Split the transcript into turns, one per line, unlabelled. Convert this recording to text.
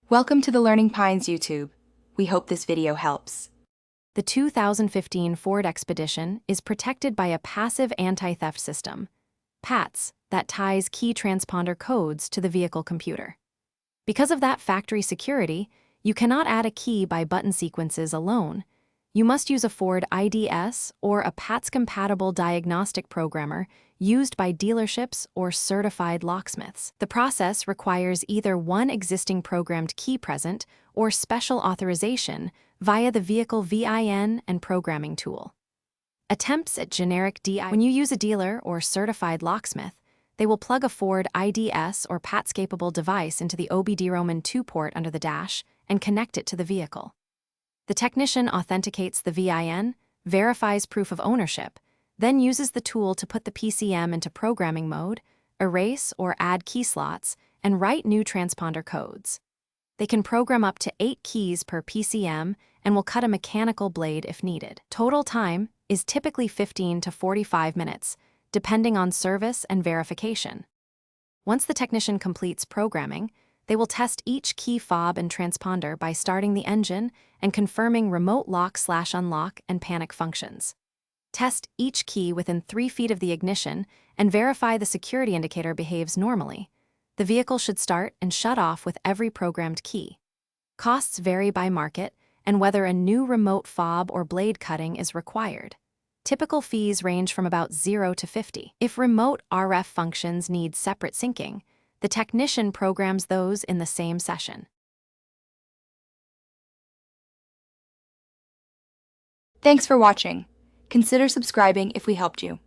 Welcome to the Learning Pines YouTube. We hope this video helps.
The 2015 Ford Expedition is protected by a passive anti-theft system, PATS, that ties key transponder codes to the vehicle computer. Because of that factory security, you cannot add a key by button sequences alone. You must use a Ford IDS or a PATS-compatible diagnostic programmer used by dealerships or certified locksmiths. The process requires either one existing programmed key present or special authorization via the vehicle VIN and programming tool. Attempts at generic DI. When you use a dealer or certified locksmith, they will plug a Ford IDS or PATS-capable device into the OBD-ROMAN 2 port under the dash and connect it to the vehicle. The technician authenticates the VIN, verifies proof of ownership, then uses the tool to put the PCM into programming mode, erase or add key slots, and write new transponder codes. They can program up to 8 keys per PCM and will cut a mechanical blade if needed. Total time is typically 15 to 45 minutes, depending on service and verification. Once the technician completes programming, they will test each key fob and transponder by starting the engine and confirming remote lock/unlock and panic functions. Test each key within 3 feet of the ignition and verify the security indicator behaves normally. The vehicle should start and shut off with every programmed key. Costs vary by market and whether a new remote fob or blade cutting is required. Typical fees range from about 0 to 50. If remote RF functions need separate syncing, the technician programs those in the same session.
Thanks for watching. Consider subscribing if we helped you.